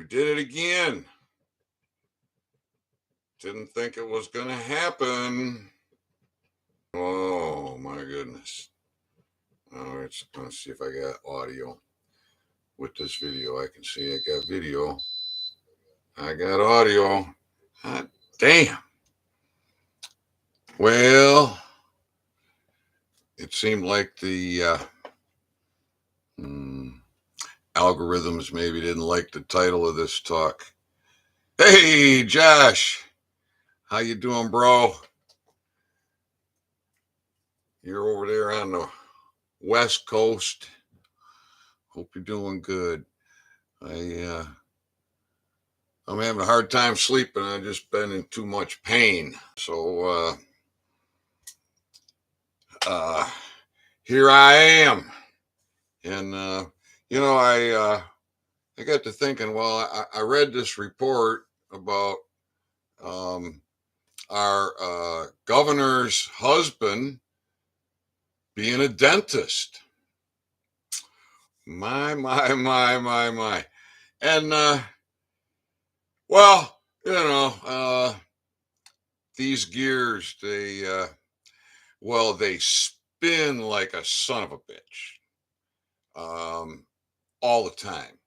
did it again. Didn't think it was going to happen. Oh, my goodness. All right, let's see if I got audio with this video. I can see I got video. I got audio. Hot damn. Well, it seemed like the algorithms maybe didn't like the title of this talk. Hey, Josh. How you doing, bro? You're over there on the West Coast. Hope you're doing good. I'm having a hard time sleeping. I've just been in too much pain. So here I am. And I got to thinking, well, I read this report about our governor's husband being a dentist. My. And, these gears, they spin like a son of a bitch all the time.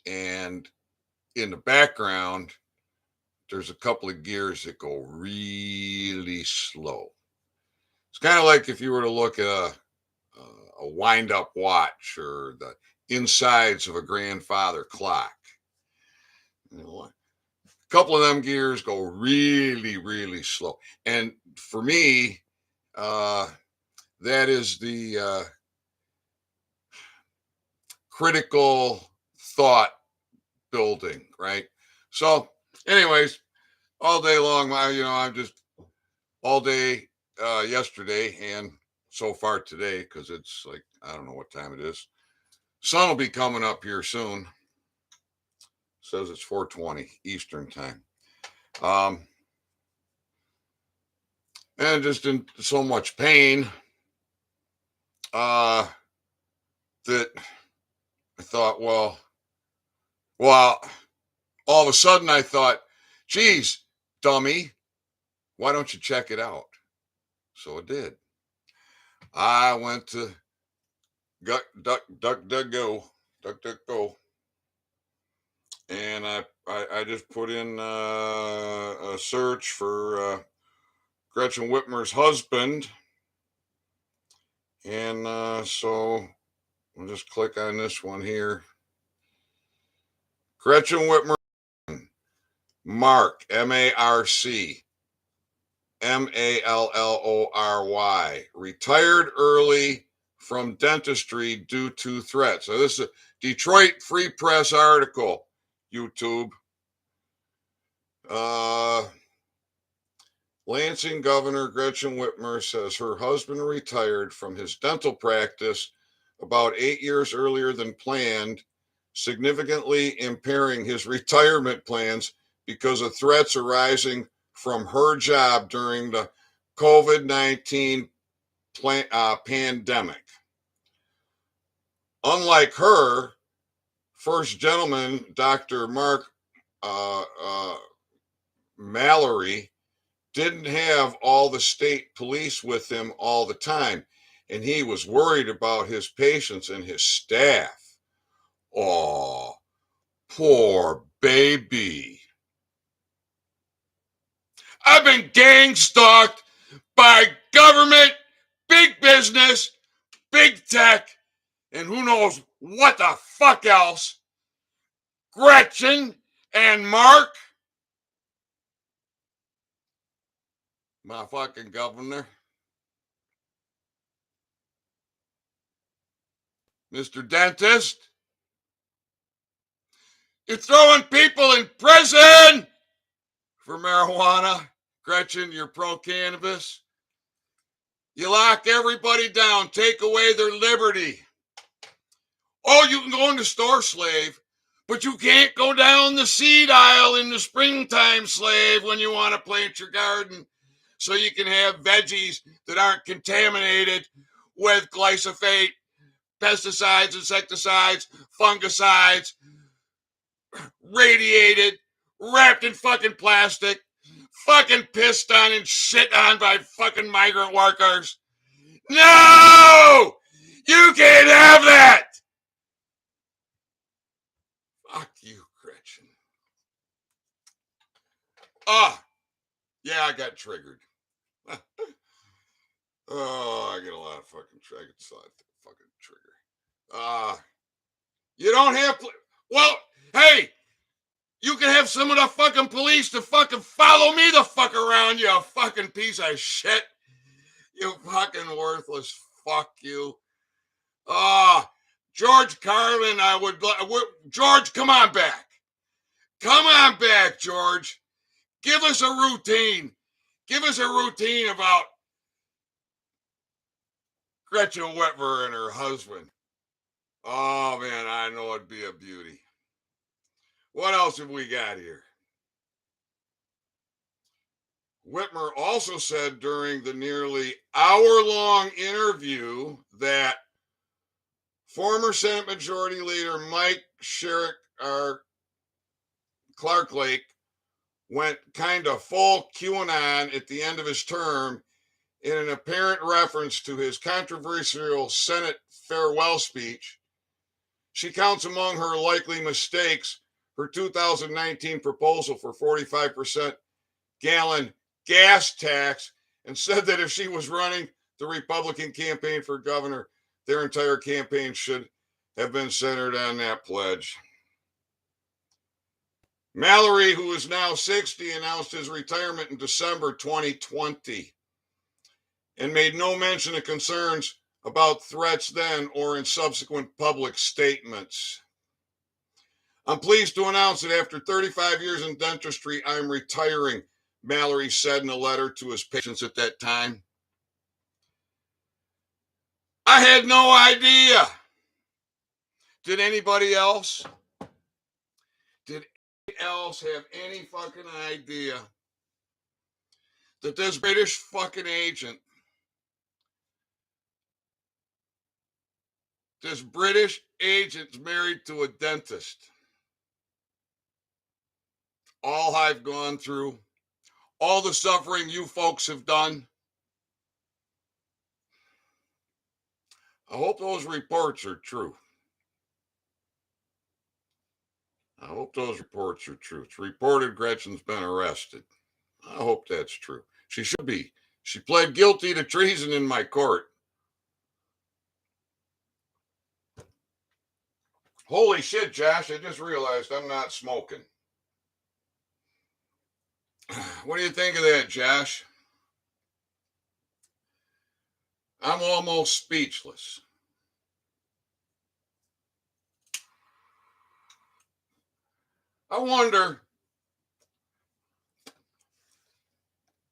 And in the background, there's a couple of gears that go really slow. It's kind of like if you were to look at a wind-up watch or the insides of a grandfather clock. A couple of them gears go really, really slow. And for me, that is the critical thought building, right? So, anyways, all day long, I'm just all day yesterday and so far today, because it's like, I don't know what time it is. Sun will be coming up here soon. Says it's 4:20 Eastern time. And just in so much pain that I thought, well, all of a sudden I thought, geez, dummy, why don't you check it out? So I did. I went to DuckDuckGo, and I just put in a search for Gretchen Whitmer's husband, and so I'll just click on this one here. Gretchen Whitmer, Mark, M-A-R-C, M-A-L-L-O-R-Y, retired early from dentistry due to threats. So this is a Detroit Free Press article, YouTube. Lansing Governor Gretchen Whitmer says her husband retired from his dental practice about 8 years earlier than planned, significantly impairing his retirement plans because of threats arising from her job during the COVID-19 pandemic. Unlike her, First Gentleman Dr. Mark Mallory didn't have all the state police with him all the time, and he was worried about his patients and his staff. Oh, poor baby. I've been gang stalked by government, big business, big tech, and who knows what the fuck else. Gretchen and Mark, my fucking governor, Mr. Dentist, you're throwing people in prison for marijuana. Gretchen, you're pro-cannabis. You lock everybody down, take away their liberty. Oh, you can go in the store, slave, but you can't go down the seed aisle in the springtime, slave, when you want to plant your garden so you can have veggies that aren't contaminated with glyphosate, pesticides, insecticides, fungicides, radiated, wrapped in fucking plastic, fucking pissed on and shit on by fucking migrant workers. No! You can't have that! Fuck you, Gretchen. Yeah, I got triggered. I get a lot of fucking trigger. Fucking trigger. You don't have. Well, hey, you can have some of the fucking police to fucking follow me the fuck around, you fucking piece of shit. You fucking worthless fuck you. George Carlin, George, come on back. Come on back, George. Give us a routine. Give us a routine about Gretchen Whitmer and her husband. Oh, man, I know it'd be a beauty. What else have we got here? Whitmer also said during the nearly hour-long interview that former Senate Majority Leader Mike Sherrick, or Clark Lake, went kind of full QAnon at the end of his term in an apparent reference to his controversial Senate farewell speech. She counts among her likely mistakes her 2019 proposal for 45% gallon gas tax, and said that if she was running the Republican campaign for governor, their entire campaign should have been centered on that pledge. Mallory, who is now 60, announced his retirement in December 2020 and made no mention of concerns about threats then or in subsequent public statements. I'm pleased to announce that after 35 years in dentistry, I'm retiring, Mallory said in a letter to his patients at that time. I had no idea. Did anybody else? Did anybody else have any fucking idea that this British fucking agent, this British agent's married to a dentist? All I've gone through, all the suffering you folks have done. I hope those reports are true. I hope those reports are true. It's reported Gretchen's been arrested. I hope that's true. She should be. She pled guilty to treason in my court. Holy shit, Josh, I just realized I'm not smoking. What do you think of that, Josh? I'm almost speechless. I wonder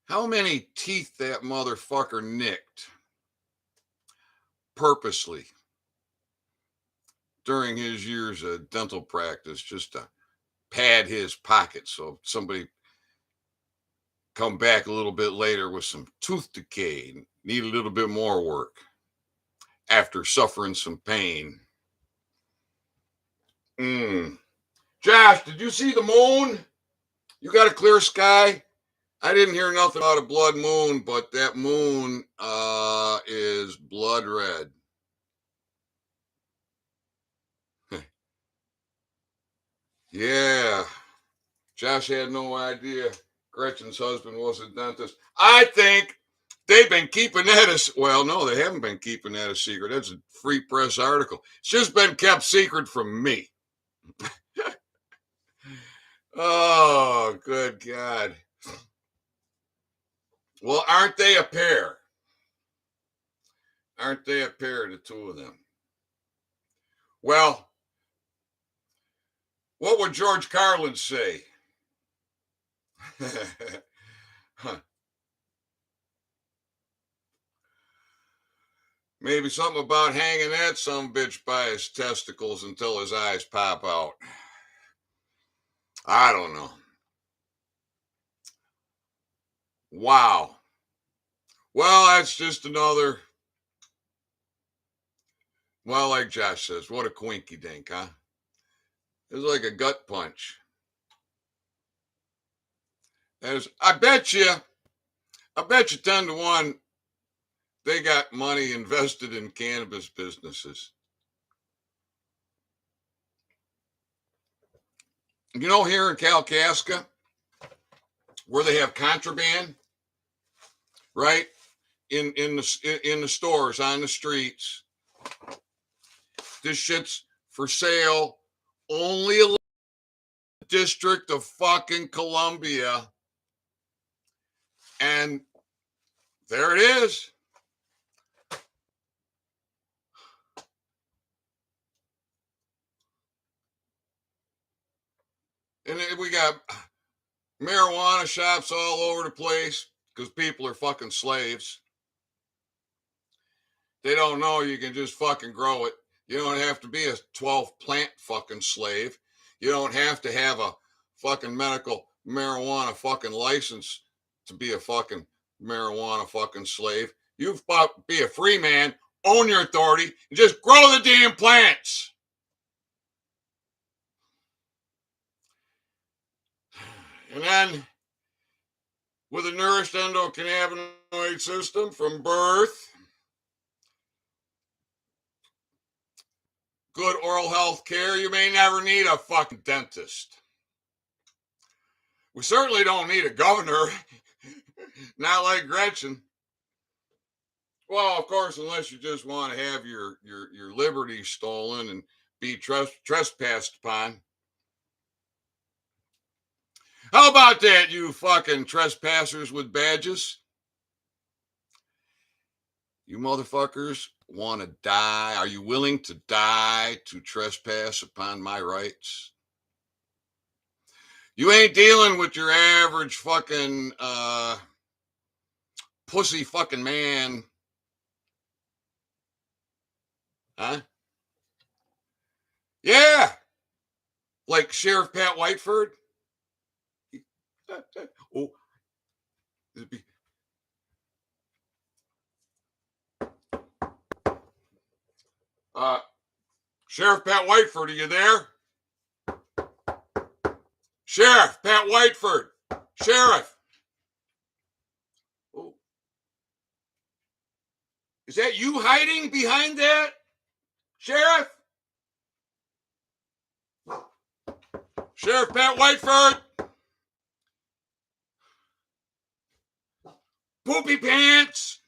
how many teeth that motherfucker nicked purposely during his years of dental practice just to pad his pocket so somebody come back a little bit later with some tooth decay and need a little bit more work after suffering some pain. Josh, did you see the moon? You got a clear sky? I didn't hear nothing about a blood moon, but that moon is blood red. Yeah. Josh had no idea Gretchen's husband was a dentist. I think they've been keeping that as, well, no, they haven't been keeping that a secret. That's a free press article. It's just been kept secret from me. Oh, good God. Well, aren't they a pair? Aren't they a pair, the two of them? Well, what would George Carlin say? Huh. Maybe something about hanging that sumbitch by his testicles until his eyes pop out. I don't know. Wow. Well, that's just another. Well, like Josh says, what a quinky dink, huh? It was like a gut punch. I bet you 10 to 1, they got money invested in cannabis businesses. You know, here in Kalkaska, where they have contraband, right? In the stores, on the streets. This shit's for sale only in the District of fucking Columbia. And there it is. And we got marijuana shops all over the place because people are fucking slaves. They don't know you can just fucking grow it. You don't have to be a 12 plant fucking slave. You don't have to have a fucking medical marijuana fucking license to be a fucking marijuana fucking slave. You be a free man, own your authority, and just grow the damn plants. And then, with a nourished endocannabinoid system from birth, good oral health care, you may never need a fucking dentist. We certainly don't need a governor. Not like Gretchen. Well, of course, unless you just want to have your liberty stolen and be trespassed upon. How about that, you fucking trespassers with badges? You motherfuckers want to die? Are you willing to die to trespass upon my rights? You ain't dealing with your average fucking pussy fucking man. Huh? Yeah. Like Sheriff Pat Whiteford. Oh. Sheriff Pat Whiteford, are you there? Sheriff Pat Whiteford. Sheriff. Oh. Is that you hiding behind that? Sheriff? Sheriff Pat Whiteford. Poopy pants.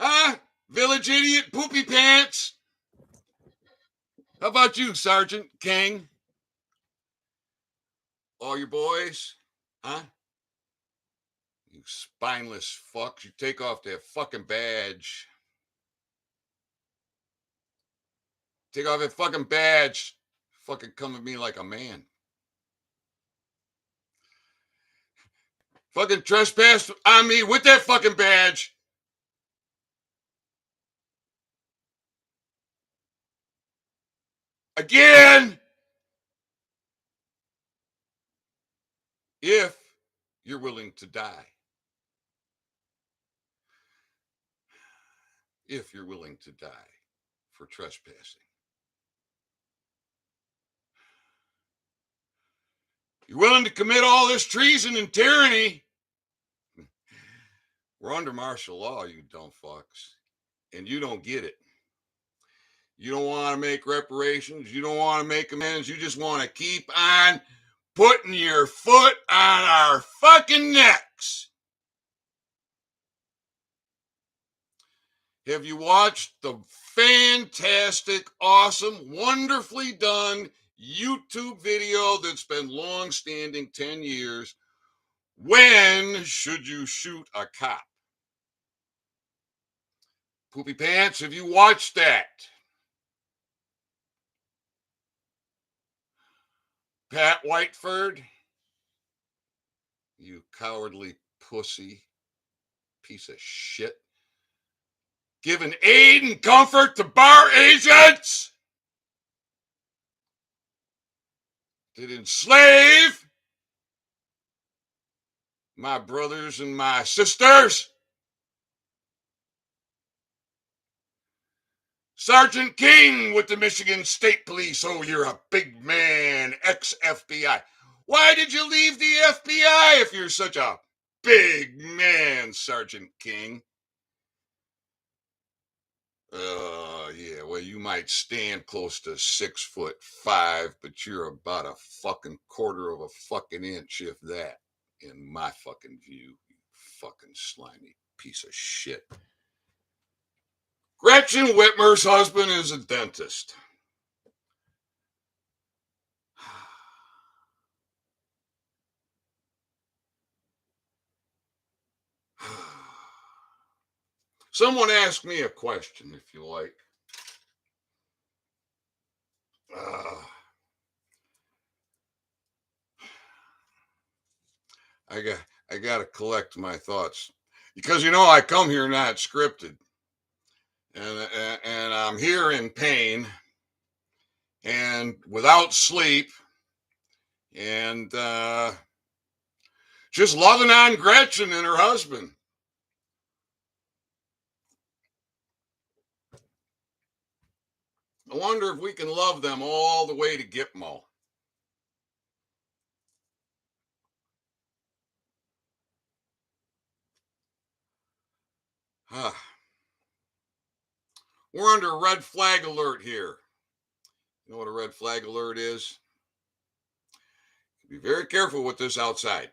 Huh? Village idiot, poopy pants. How about you, Sergeant King? All your boys? Huh? You spineless fucks. You take off that fucking badge. Take off that fucking badge. Fucking come at me like a man. Fucking trespass on me with that fucking badge. Again. If you're willing to die. If you're willing to die for trespassing. You're willing to commit all this treason and tyranny. We're under martial law, you dumb fucks. And you don't get it. You don't want to make reparations. You don't want to make amends. You just want to keep on putting your foot on our fucking necks. Have you watched the fantastic, awesome, wonderfully done YouTube video that's been long-standing 10 years? When should you shoot a cop? Poopy Pants, have you watched that? Pat Whiteford, you cowardly pussy piece of shit. Giving aid and comfort to bar agents that enslave my brothers and my sisters. Sergeant King with the Michigan State Police. Oh, you're a big man, ex-FBI. Why did you leave the FBI if you're such a big man, Sergeant King? Yeah, well, you might stand close to 6'5", but you're about a fucking quarter of a fucking inch, if that, in my fucking view, you fucking slimy piece of shit. Gretchen Whitmer's husband is a dentist. Someone asked me a question, if you like. I got to collect my thoughts because I come here not scripted, and I'm here in pain and without sleep, and just loving on Gretchen and her husband. I wonder if we can love them all the way to Gitmo. We're under red flag alert here. You know what a red flag alert is? Be very careful with this outside.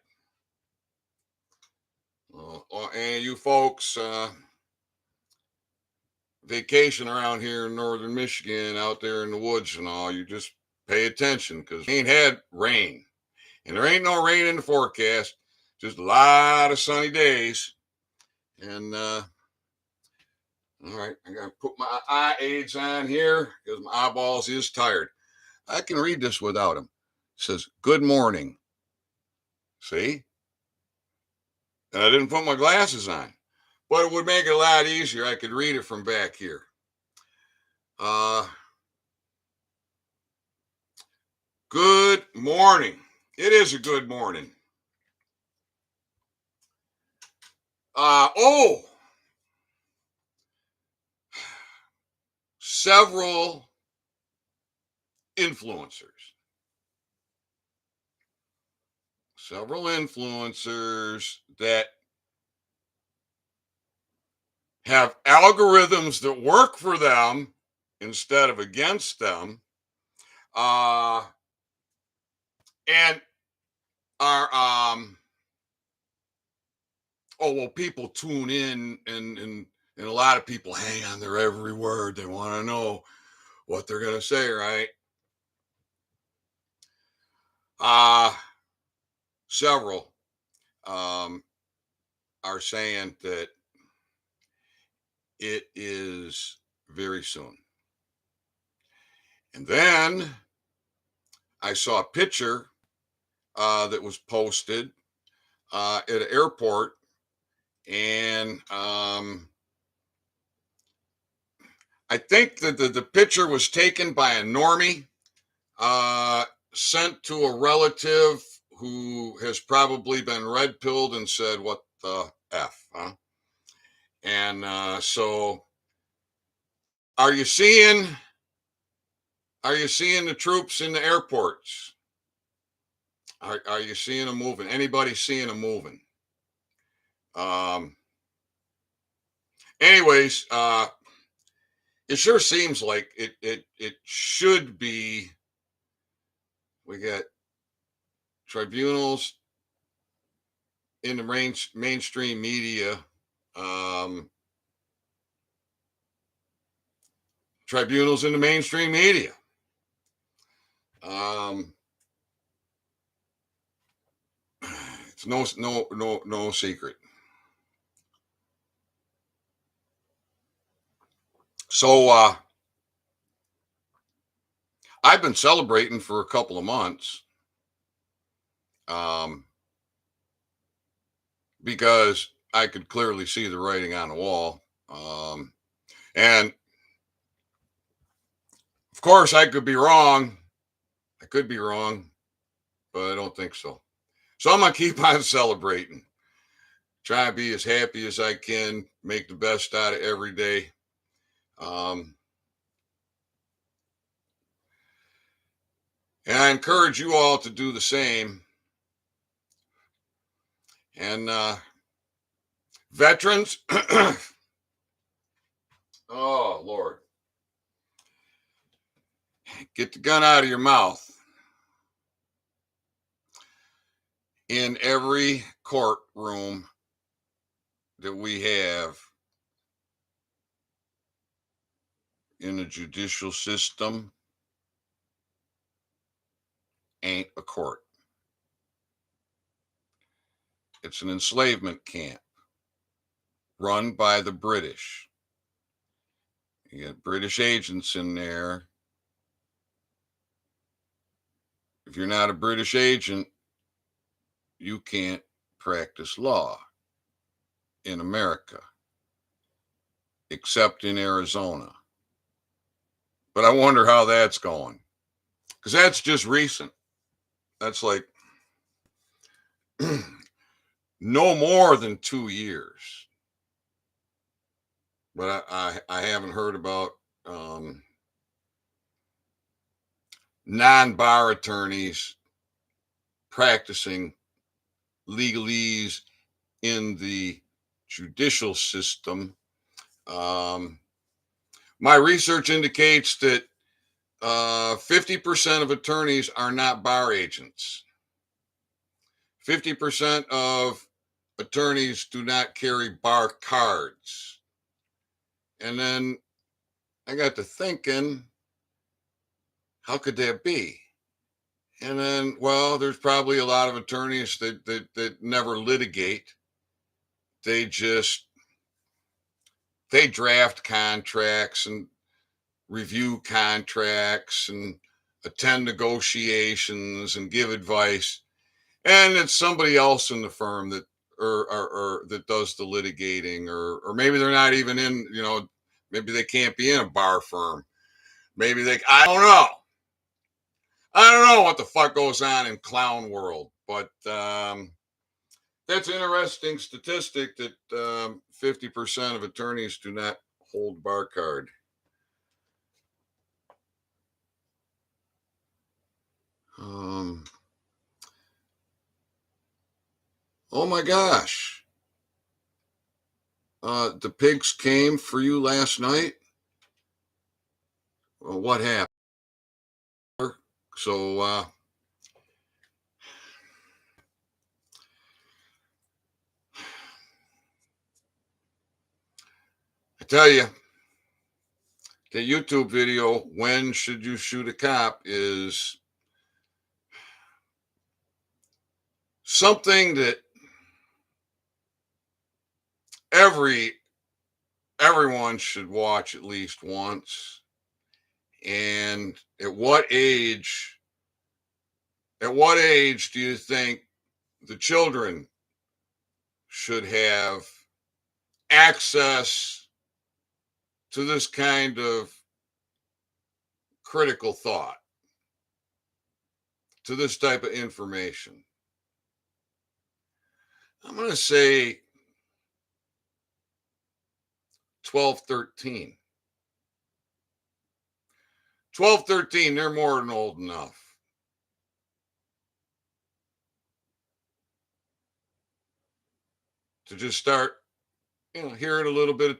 And you folks vacation around here in northern Michigan, out there in the woods and all, you just pay attention because we ain't had rain. And there ain't no rain in the forecast, just a lot of sunny days. And all right, I got to put my eye aids on here because my eyeballs is tired. I can read this without them. It says, good morning. See? And I didn't put my glasses on. But it would make it a lot easier. I could read it from back here. Good morning. It is a good morning. Several influencers. That have algorithms that work for them instead of against them, and are people tune in, and a lot of people hang on their every word. They want to know what they're going to say, right? Several are saying that it is very soon. And then I saw a picture that was posted at an airport, and I think that the picture was taken by a normie, sent to a relative who has probably been red pilled and said, "What the F?" Huh? And so, are you seeing the troops in the airports? Are you seeing them moving? Anybody seeing them moving? Anyways, it sure seems like it should be. We got tribunals in the mainstream media. Tribunals in the mainstream media. It's no secret. So I've been celebrating for a couple of months, because I could clearly see the writing on the wall, and of course I could be wrong. I could be wrong, but I don't think so. So I'm gonna keep on celebrating. Try to be as happy as I can, make the best out of every day. And I encourage you all to do the same. And veterans, oh, Lord, get the gun out of your mouth. In every courtroom that we have in the judicial system ain't a court. It's an enslavement camp run by the British. You got British agents in there. If you're not a British agent, you can't practice law in America, except in Arizona. But I wonder how that's going, because that's just recent. That's like no more than 2 years. But I haven't heard about non-bar attorneys practicing legalese in the judicial system. My research indicates that 50% of attorneys are not bar agents. 50% of attorneys do not carry bar cards. And then I got to thinking, how could that be? And then, well, there's probably a lot of attorneys that never litigate. They draft contracts and review contracts and attend negotiations and give advice. And it's somebody else in the firm that or that does the litigating, or maybe they're not even in, maybe they can't be in a bar firm. Maybe I don't know. I don't know what the fuck goes on in clown world, but that's an interesting statistic that 50% of attorneys do not hold bar card. Oh my gosh. The pigs came for you last night. Well, what happened? So, I tell you, the YouTube video, "When Should You Shoot a Cop," is something that everyone should watch at least once. And at what age do you think the children should have access to this kind of critical thought, to this type of information? I'm going to say 12, 13. 12, 13, they're more than old enough. To just start, hearing a little bit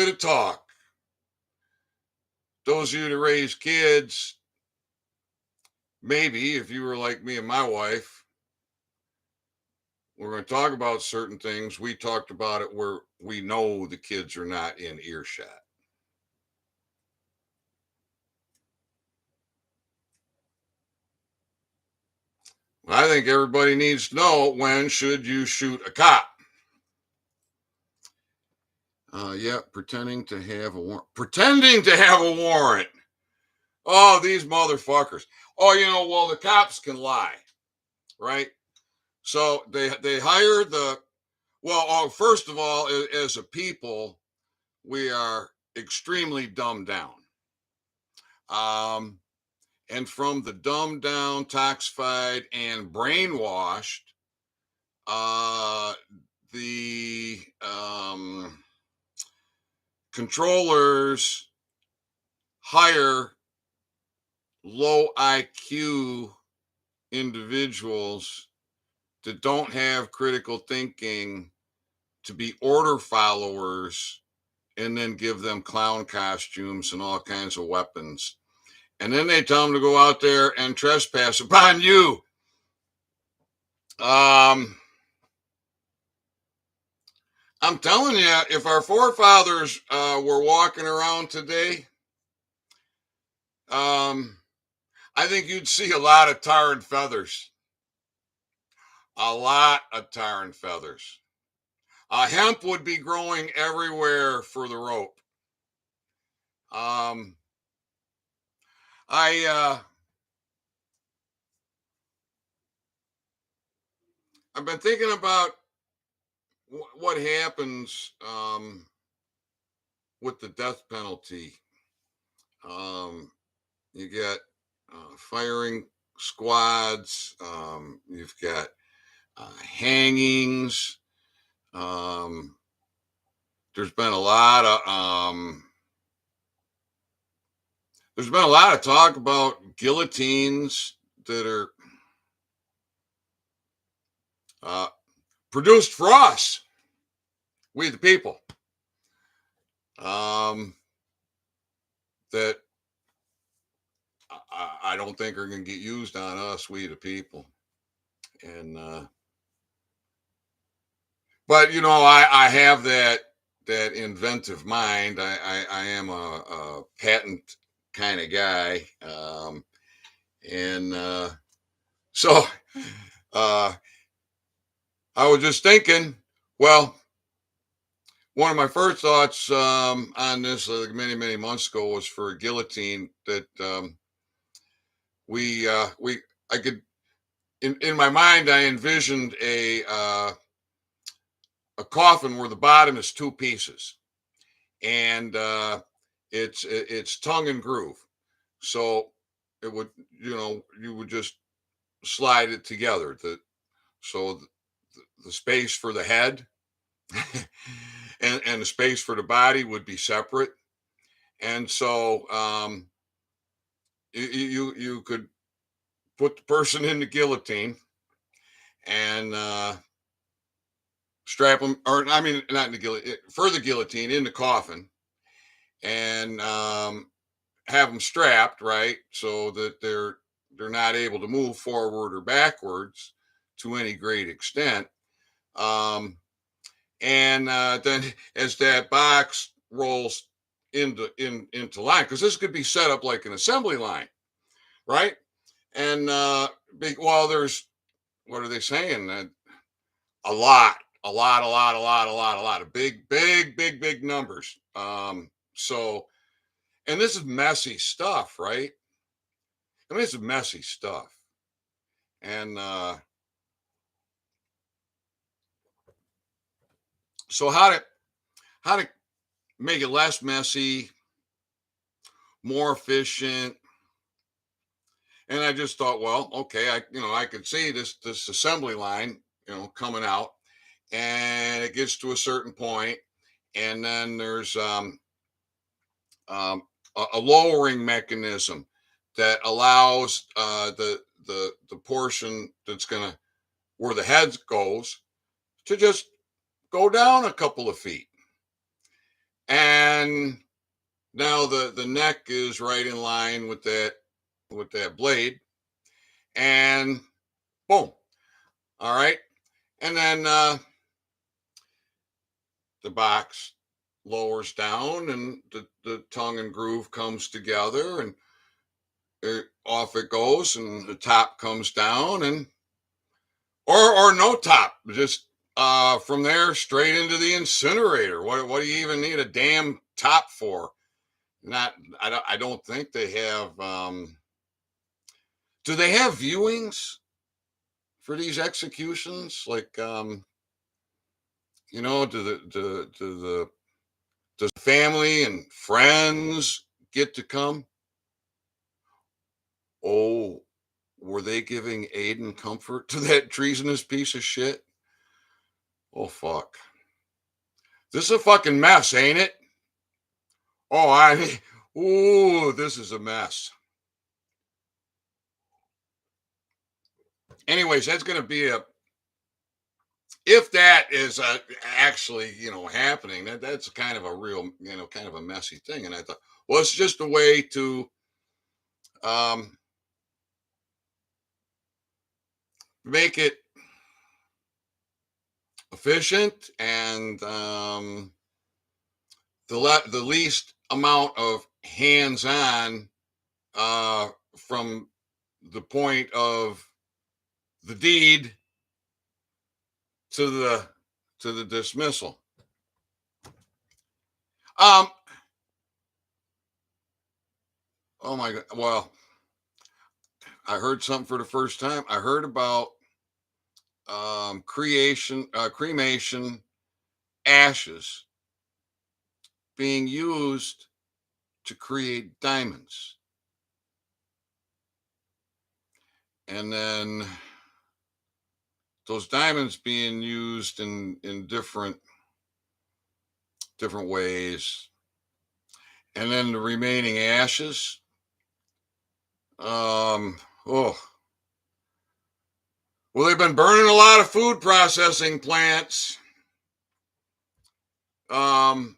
of talk. Those of you that raise kids, maybe if you were like me and my wife, we're going to talk about certain things. We talked about it where we know the kids are not in earshot. I think everybody needs to know, when should you shoot a cop? Yeah, pretending to have a warrant. Pretending to have a warrant. Oh, these motherfuckers. Oh, well, the cops can lie, right? So they hire first of all, as a people, we are extremely dumbed down. And from the dumbed down, toxified, and brainwashed, the controllers hire low IQ individuals that don't have critical thinking to be order followers and then give them clown costumes and all kinds of weapons. And then they tell them to go out there and trespass upon you. I'm telling you, if our forefathers were walking around today, I think you'd see a lot of tar and feathers. A lot of tar and feathers. Hemp would be growing everywhere for the rope. I've been thinking about what happens with the death penalty. You get firing squads. You've got hangings. There's been a lot of talk about guillotines that are produced for us, we the people. That I don't think are going to get used on us, we the people. And but you know, I have that inventive mind. I am a patent kind of guy, and so I was just thinking, well, one of my first thoughts on this many months ago was for a guillotine that I could in my mind I envisioned a coffin where the bottom is two pieces, and it's tongue and groove, so it would, you know, you would just slide it together, so the space for the head and the space for the body would be separate, and so you could put the person in the guillotine and strap them, or I mean, not in the guillotine, for the guillotine, in the coffin, and have them strapped right so that they're not able to move forward or backwards to any great extent. And then as that box rolls into line, because this could be set up like an assembly line, right? And well, there's, what are they saying? A lot of big numbers. So, and this is messy stuff, right? I mean, it's messy stuff. And so how to make it less messy, more efficient. And I just thought, well, okay, I could see this assembly line, coming out, and it gets to a certain point, and then there's a lowering mechanism that allows the portion that's gonna, where the head goes, to just go down a couple of feet, and now the neck is right in line with that blade, and boom, all right, and then the box lowers down, and the tongue and groove comes together, and off it goes, and the top comes down, and or no top, just from there straight into the incinerator. What do you even need a damn top for? Not, I don't think they have. Do they have viewings for these executions? Like, does family and friends get to come? Oh, were they giving aid and comfort to that treasonous piece of shit? Oh, fuck. This is a fucking mess, ain't it? Oh, ooh, this is a mess. anyways, that's going to be if that is actually, happening, that's kind of a real, kind of a messy thing. And I thought, well, it's just a way to um, make it efficient and the least amount of hands-on from the point of the deed to the dismissal. Um, oh my God. Well, I heard something for the first time. I heard about cremation ashes being used to create diamonds. And then those diamonds being used in different ways. And then the remaining ashes. Oh, well, they've been burning a lot of food processing plants. I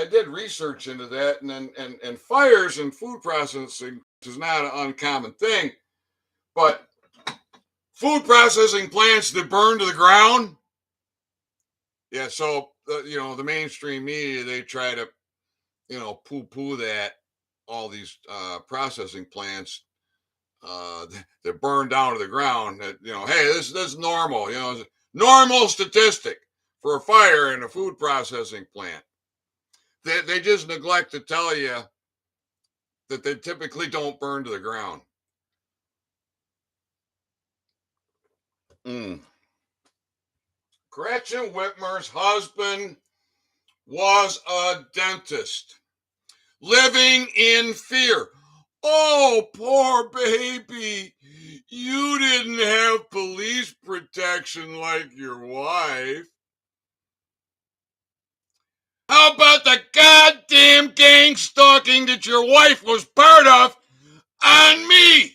did research into that, and fires in food processing is not an uncommon thing, but food processing plants that burn to the ground, yeah. So the mainstream media, they try to poo-poo that all these processing plants that burn down to the ground. That hey, this is normal. Normal statistic for a fire in a food processing plant. They just neglect to tell you that they typically don't burn to the ground. Mm. Gretchen Whitmer's husband was a dentist, living in fear. Oh, poor baby. You didn't have police protection like your wife. How about the goddamn gang stalking that your wife was part of on me?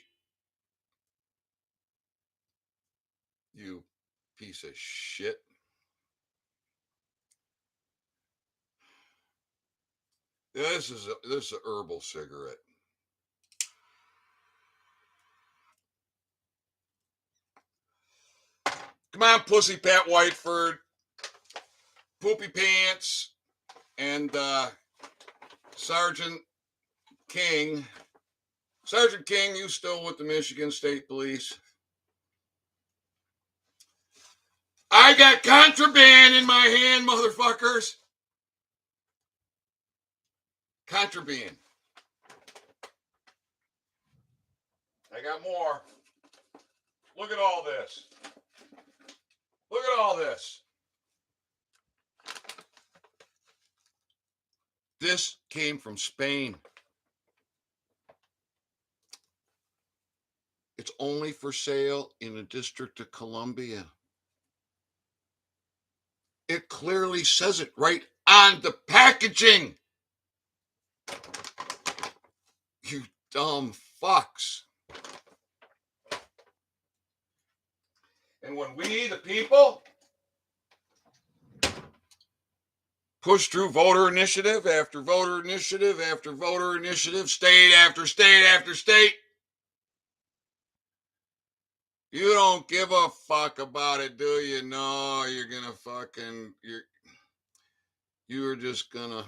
You piece of shit. This is a herbal cigarette. Come on, Pussy Pat Whiteford, Poopy Pants, and Sergeant King. Sergeant King, you still with the Michigan State Police? I got contraband in my hand, motherfuckers. Contraband. I got more. Look at all this. Look at all this. This came from Spain. It's only for sale in the District of Columbia. It clearly says it right on the packaging. You dumb fucks. And when we, the people, push through voter initiative after voter initiative after voter initiative, state after state after state, you don't give a fuck about it, do you? No, you're gonna fucking you're just gonna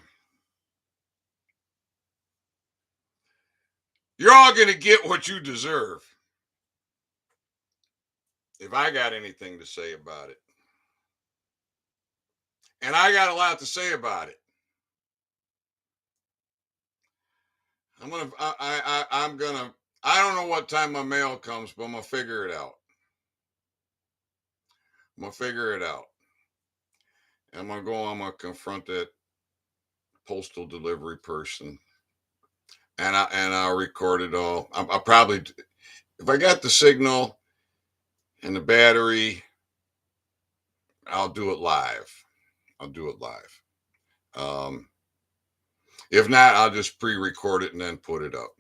you're all gonna get what you deserve. If I got anything to say about it. And I got a lot to say about it. I'm gonna I don't know what time my mail comes, but I'm gonna figure it out. I'm gonna figure it out. I'm gonna confront that postal delivery person, and I'll record it all. I'll probably, if I got the signal and the battery, I'll do it live. I'll do it live. If not, I'll just pre-record it and then put it up.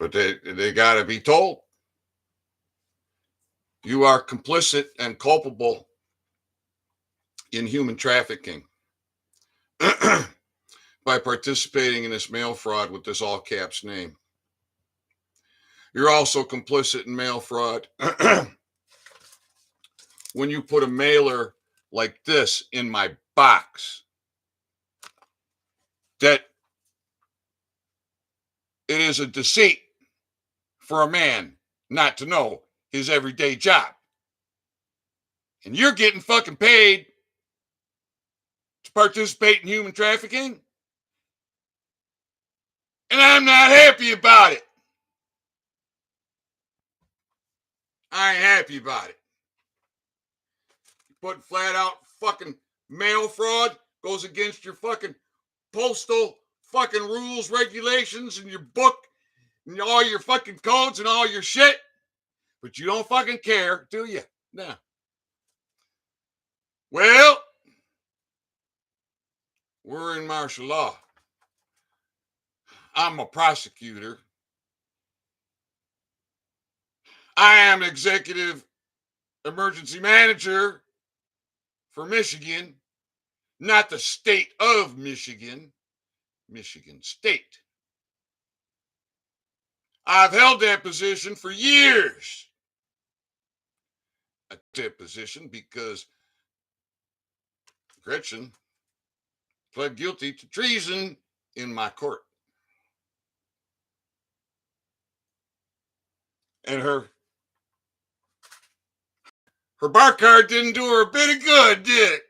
But they got to be told, you are complicit and culpable in human trafficking by participating in this mail fraud with this all caps name. You're also complicit in mail fraud when you put a mailer like this in my box, that it is a deceit for a man not to know his everyday job. And you're getting fucking paid to participate in human trafficking, and I'm not happy about it. I ain't happy about it. Putting flat out fucking mail fraud goes against your fucking postal fucking rules, regulations, and your book, and all your fucking codes and all your shit. But you don't fucking care, do you? No. Well, we're in martial law. I'm a prosecutor. I am executive emergency manager for Michigan, not the state of Michigan, Michigan State. I've held that position for years. I took that position because Gretchen pled guilty to treason in my court. And her bar card didn't do her a bit of good, did it?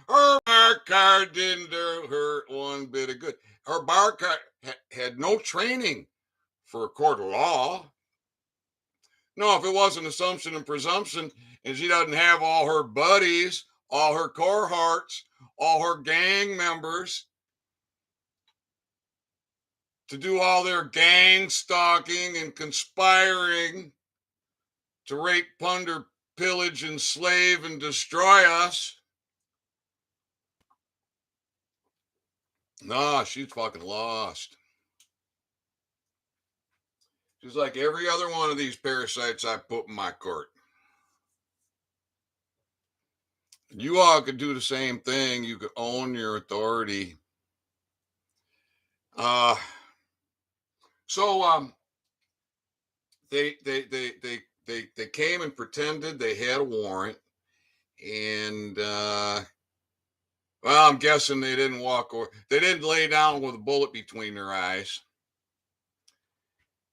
Her bar card didn't do her one bit of good. Her bar card had no training for a court of law. No, if it wasn't assumption and presumption, and she doesn't have all her buddies, all her cohorts, all her gang members to do all their gang stalking and conspiring to rape, plunder, pillage, enslave, and destroy us. No, she's fucking lost. She's like every other one of these parasites I put in my court. You all could do the same thing. You could own your authority. So they came and pretended they had a warrant, and well, I'm guessing they didn't walk or they didn't lay down with a bullet between their eyes.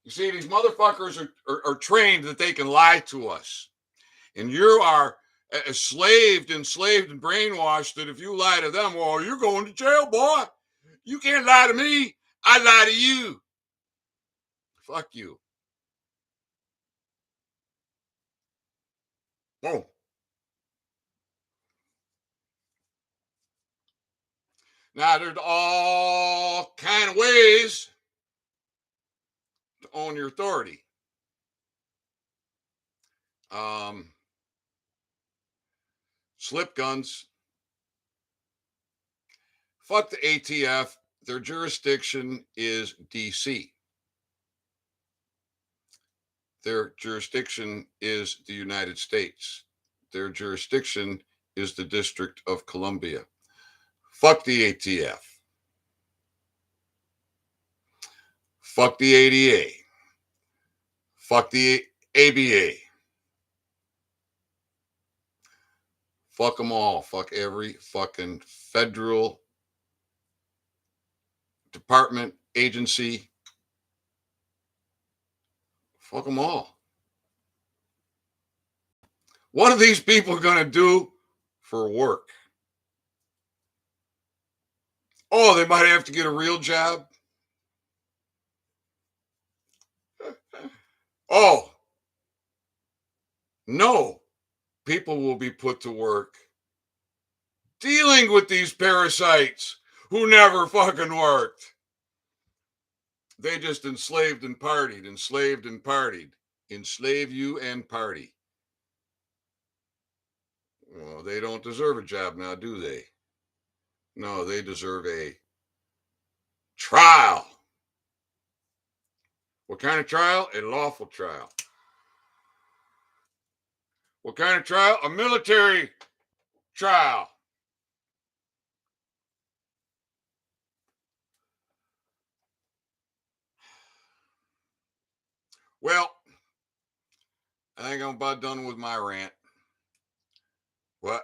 You see, these motherfuckers are trained that they can lie to us, and you are enslaved, and brainwashed that if you lie to them, well, you're going to jail, boy. You can't lie to me. I lie to you. Fuck you. Oh. Now, there's all kind of ways to own your authority. Slip guns. Fuck the ATF. Their jurisdiction is DC. Their jurisdiction is the United States. Their jurisdiction is the District of Columbia. Fuck the ATF. Fuck the ADA. Fuck the ABA. Fuck them all. Fuck every fucking federal department, agency. Fuck them all. What are these people going to do for work? Oh, they might have to get a real job. Oh, no. People will be put to work dealing with these parasites who never fucking worked. They just enslaved and partied, enslaved and partied. Enslave you and party. Well, they don't deserve a job now, do they? No, they deserve a trial. What kind of trial? A lawful trial. What kind of trial? A military trial. Well, I think I'm about done with my rant. Well,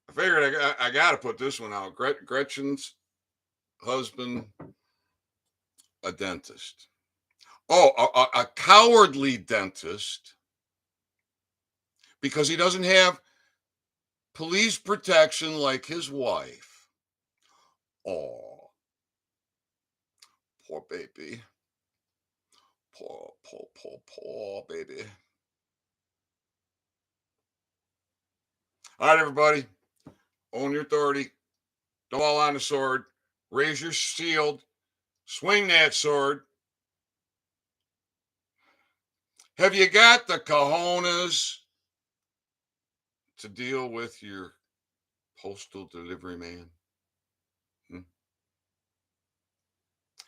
I figured I got to put this one out. Gretchen's husband, a dentist. Oh, a cowardly dentist because he doesn't have police protection like his wife. Oh, poor baby. Poor baby. All right, everybody. Own your authority. Don't fall on the sword. Raise your shield. Swing that sword. Have you got the cojones to deal with your postal delivery man?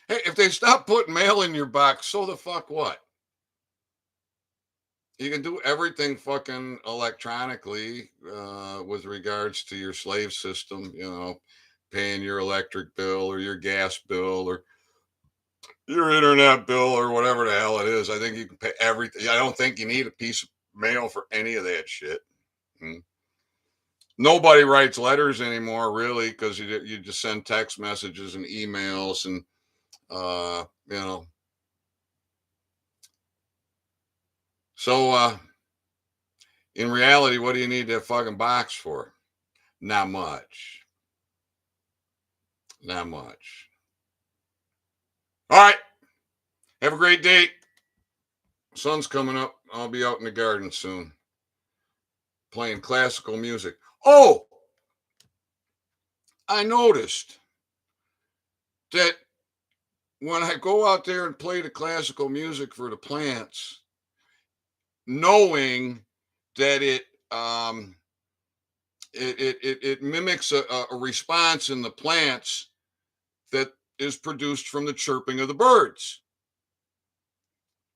Hey, if they stop putting mail in your box, so the fuck what? You can do everything fucking electronically with regards to your slave system, paying your electric bill or your gas bill or your internet bill or whatever the hell it is. I think you can pay everything. I don't think you need a piece of mail for any of that shit. Nobody writes letters anymore, really, because you just send text messages and emails and, So, in reality, what do you need that fucking box for? Not much. Not much. All right. Have a great day. Sun's coming up. I'll be out in the garden soon playing classical music. Oh, I noticed that when I go out there and play the classical music for the plants, knowing that it mimics a response in the plants that is produced from the chirping of the birds.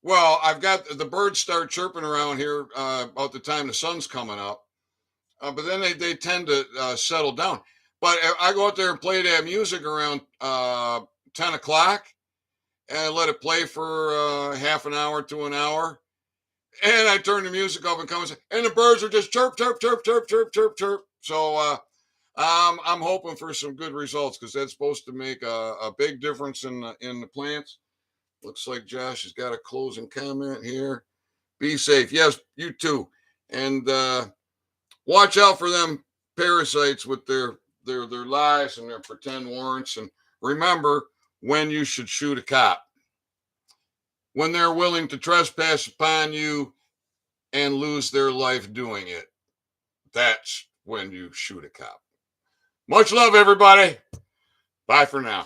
Well, I've got the birds start chirping around here about the time the sun's coming up, but then they tend to settle down. But I go out there and play that music around 10 o'clock and let it play for half an hour to an hour. And I turn the music up and come and the birds are just chirp, chirp, chirp, chirp, chirp, chirp, chirp. So I'm hoping for some good results because that's supposed to make a big difference in the plants. Looks like Josh has got a closing comment here. Be safe. Yes, you too. And watch out for them parasites with their lies and their pretend warrants. And remember when you should shoot a cop. When they're willing to trespass upon you and lose their life doing it. That's when you shoot a cop. Much love, everybody. Bye for now.